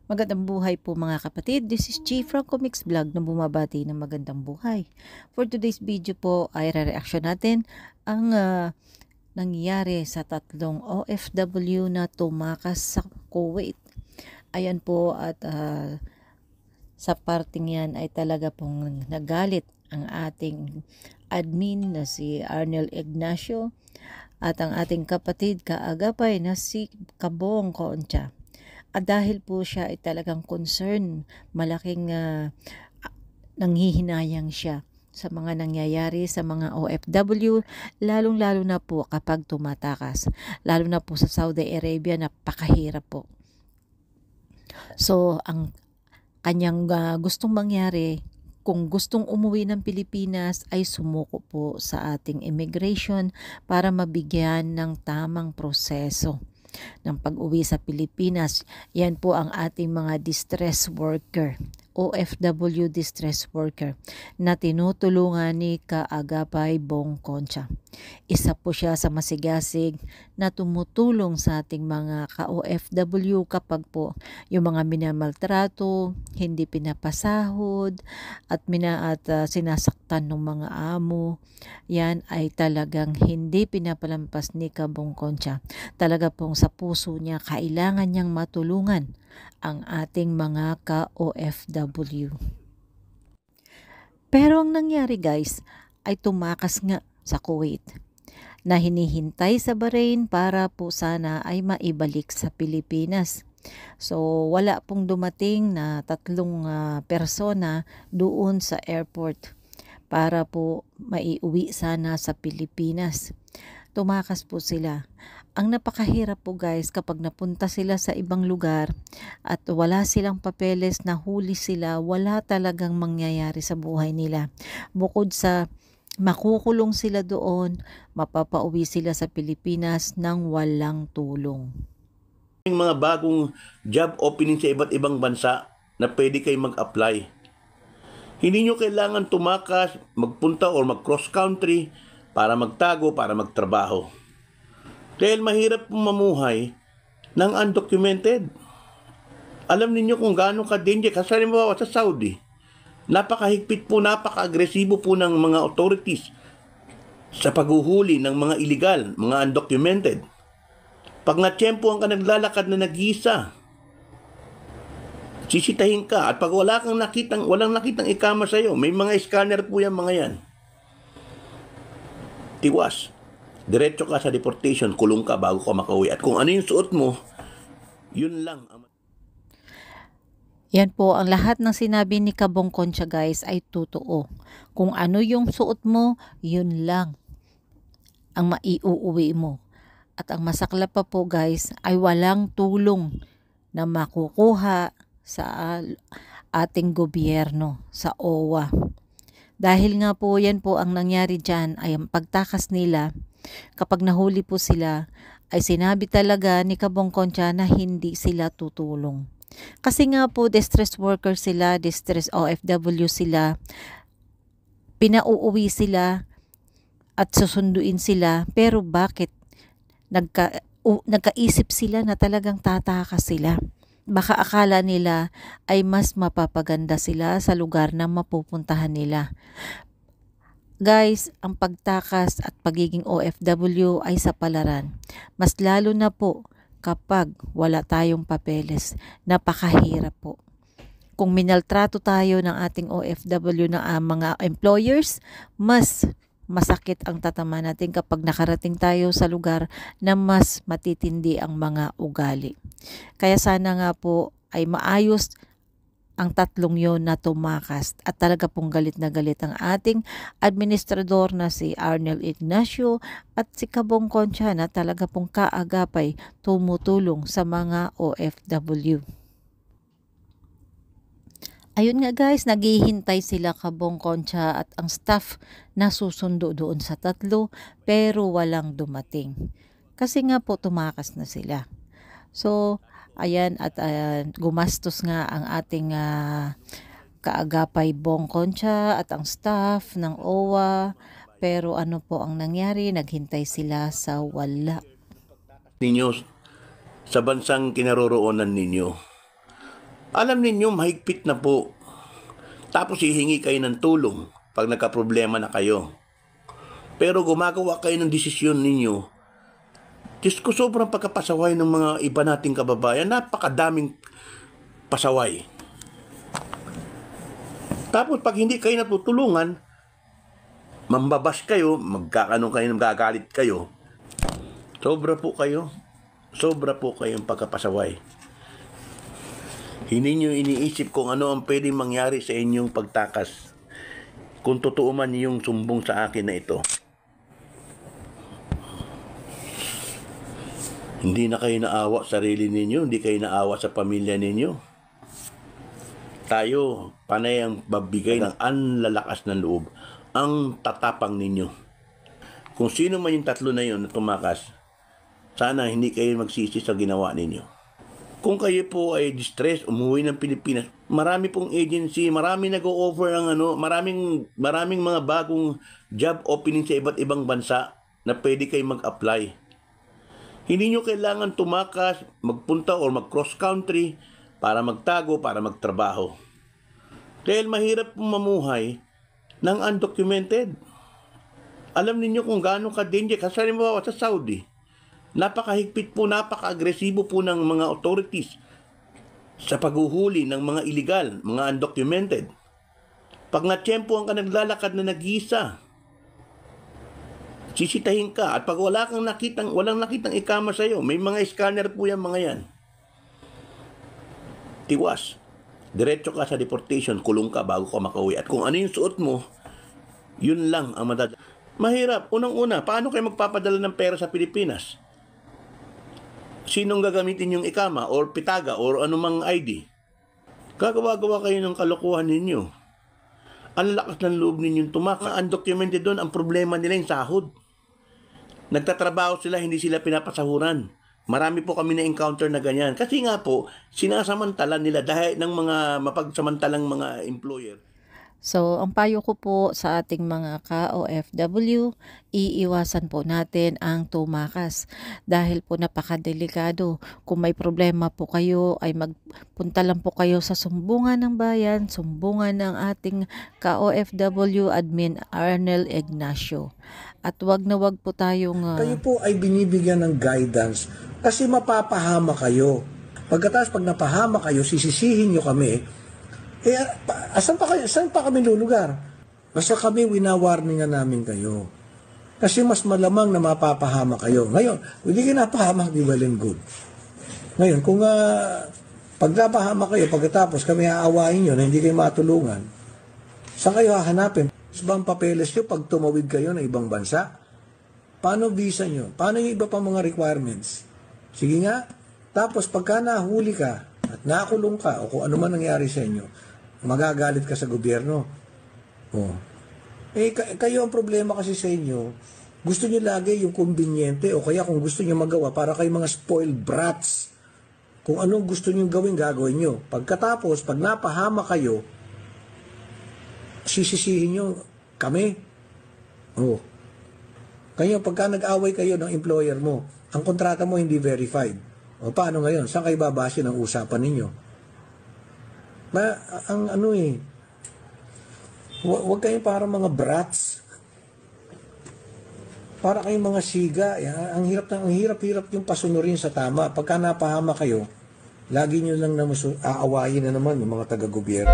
Magandang buhay po mga kapatid. This is Chi from Comics Vlog na bumabati ng magandang buhay. For today's video po ay re-reaction natin ang nangyari sa tatlong OFW na tumakas sa Kuwait. Ayan po at sa parting yan ay talaga pong nagalit ang ating admin na si Arnel Ignacio at ang ating kapatid kaagapay na si Kabong Concha. At dahil po siya ay talagang concern, malaking nanghihinayang siya sa mga nangyayari sa mga OFW, lalong-lalo na po kapag tumatakas. Lalo na po sa Saudi Arabia, napakahirap po. So, ang kanyang gustong mangyari, kung gustong umuwi ng Pilipinas ay sumuko po sa ating immigration para mabigyan ng tamang proseso ng pag-uwi sa Pilipinas. Yan po ang ating mga distress worker, OFW distress worker na tinutulungan ni Kaagapay Bong Concha. Isa po siya sa masigasig na tumutulong sa ating mga ka-OFW kapag po yung mga minamaltrato, hindi pinapasahod at sinasaktan ng mga amo. Yan ay talagang hindi pinapalampas ni Kabong Concha. Talaga pong sa puso niya kailangan niyang matulungan ang ating mga ka-OFW. Pero ang nangyari guys ay tumakas nga sa Kuwait na hinihintay sa Bahrain para po sana ay maibalik sa Pilipinas. So wala pong dumating na tatlong persona doon sa airport para po maiuwi sana sa Pilipinas. Tumakas po sila. Ang napakahirap po guys kapag napunta sila sa ibang lugar at wala silang papeles, nahuli sila, wala talagang mangyayari sa buhay nila. Bukod sa makukulong sila doon, mapapauwi sila sa Pilipinas ng walang tulong. Yung mga bagong job opening sa iba't ibang bansa na pwede kayo mag-apply. Hindi nyo kailangan tumakas, magpunta or mag-cross country para magtago, para magtrabaho. Dahil mahirap pong mamuhay ng undocumented. Alam niyo kung gaano ka-danger. Kasi halimbawa sa Saudi, napakahigpit po, napaka-agresibo po ng mga authorities sa paghuhuli ng mga illegal, mga undocumented. Pag natsyempohan ka naglalakad na nag-isa, sisitahin ka. At pag walang nakitang ikama sa'yo, may mga scanner po yan, mga yan. Tiwas. Diretso ka sa deportation, kulong ka bago ka makauwi. At kung ano yung suot mo, yun lang. Yan po, ang lahat ng sinabi ni Kabong Concha guys ay totoo. Kung ano yung suot mo, yun lang ang maiuuwi mo. At ang masakla pa po guys ay walang tulong na makukuha sa ating gobyerno, sa OWA. Dahil nga po yan po ang nangyari dyan ay ang pagtakas nila, kapag nahuli po sila, ay sinabi talaga ni Kabong Concha na hindi sila tutulong. Kasi nga po distress worker sila, distress OFW sila, pinauuwi sila at susunduin sila, pero bakit nagkaisip sila na talagang tatakas sila? Baka akala nila ay mas mapapaganda sila sa lugar na mapupuntahan nila. Guys, ang pagtakas at pagiging OFW ay sa palaran. Mas lalo na po kapag wala tayong papeles. Napakahirap po. Kung minaltrato tayo ng ating OFW na mga employers, mas masakit ang tatama natin kapag nakarating tayo sa lugar na mas matitindi ang mga ugali. Kaya sana nga po ay maayos ang tatlong yon na tumakas at talaga pong galit na galit ang ating administrador na si Arnel Ignacio at si Kabong Concha na talaga pong kaagapay tumutulong sa mga OFW. Ayun nga guys, naghihintay sila Kabong Concha at ang staff na susundo doon sa tatlo pero walang dumating. Kasi nga po tumakas na sila. So, ayan at gumastos nga ang ating kaagapay Bong Concha at ang staff ng OWA. Pero ano po ang nangyari? Naghintay sila sa wala. Ninyo sa bansang kinaroroonan ninyo. Alam ninyo, mahigpit na po. Tapos hihingi kayo ng tulong pag nagka-problema na kayo. Pero gumagawa kayo ng desisyon ninyo. Diyos ko, sobrang pagkapasaway ng mga iba nating kababayan. Napakadaming pasaway. Tapos pag hindi kayo natutulungan, mambabas kayo, magagalit kayo. Sobra po kayong pagkapasaway. Hindi nyo iniisip kung ano ang pwedeng mangyari sa inyong pagtakas. Kung totoo man yung sumbong sa akin na ito. Hindi na kayo naawa sa sarili ninyo, hindi kayo naawa sa pamilya ninyo. Tayo, panay ang babigay ng anlalakas ng loob, ang tatapang ninyo. Kung sino man yung tatlo na yun na tumakas, sana hindi kayo magsisi sa ginawa ninyo. Kung kayo po ay distress, umuwi ng Pilipinas, marami pong agency, marami nag-o-offer maraming mga bagong job opening sa iba't ibang bansa na pwede kayo mag-apply. Hindi nyo kailangan tumakas, magpunta or mag-cross country para magtago, para magtrabaho. Dahil mahirap pong mamuhay ng undocumented. Alam niyo kung gaano ka-danger. Kasi halimbawa sa Saudi, napakahigpit po, napaka-agresibo po ng mga authorities sa paghuhuli ng mga illegal, mga undocumented. Pag natsyempohan ka naglalakad na nag-iisa, sisitahin ka. At pag walang nakitang ikama sa'yo, may mga scanner po yan, mga yan. Tiwas. Diretso ka sa deportation, kulong ka bago ka makauwi. At kung ano yung suot mo, yun lang ang Mahirap. Unang-una, paano kayo magpapadala ng pera sa Pilipinas? Sinong gagamitin yung ikama or pitaga or anumang ID? Gagawa-gawa kayo ng kalokohan ninyo. Ang lakas ng loob ninyong tumaka. Undocumented doon, ang problema nila yung sahod. Nagtatrabaho sila, hindi sila pinapasahuran. Marami po kami na-encounter na ganyan. Kasi nga po, sinasamantala nila dahil ng mga mapagsamantalang mga employer. So, ang payo ko po sa ating mga ka-OFW, iiwasan po natin ang tumakas dahil po napakadelikado. Kung may problema po kayo, ay magpunta lang po kayo sa sumbungan ng bayan, sumbungan ng ating ka-OFW admin Arnel Ignacio. At wag na wag po tayong... Kayo po ay binibigyan ng guidance kasi mapapahama kayo. Pagkatapos pag napahama kayo, sisisihin nyo kami. Saan pa kami lulugar? Basta kami, winawarningan namin kayo. Kasi mas malamang na mapapahama kayo. Ngayon, hindi kayo napahamak, di well and good. Ngayon, kung pag napahama kayo, pagkatapos kami aawain nyo na hindi kayo matulungan, saan kayo hahanapin? Bang papeles nyo pag tumawid kayo ng ibang bansa? Paano visa nyo? Paano yung iba pang mga requirements? Sige nga. Tapos pagka nahuli ka at nakulong ka o kung ano man nangyari sa inyo, magagalit ka sa gobyerno. Oh. Kayo ang problema kasi sa inyo, gusto nyo lagi yung kumbinyente o kaya kung gusto nyo magawa para kayo mga spoiled brats. Kung anong gusto nyo gawin nyo. Pagkatapos, pag napahama kayo, sisisihin nyo kami. Oh. Kaya pagka nag-away kayo ng employer mo, ang kontrata mo hindi verified. O paano ngayon? Saan kayo babase ng usapan ninyo? Huwag kayong parang mga brats. Para kayong mga siga. Ang hirap yung pasunurin sa tama. Pagka napahama kayo, lagi nyo lang aawayin na naman yung mga taga-gobyerno.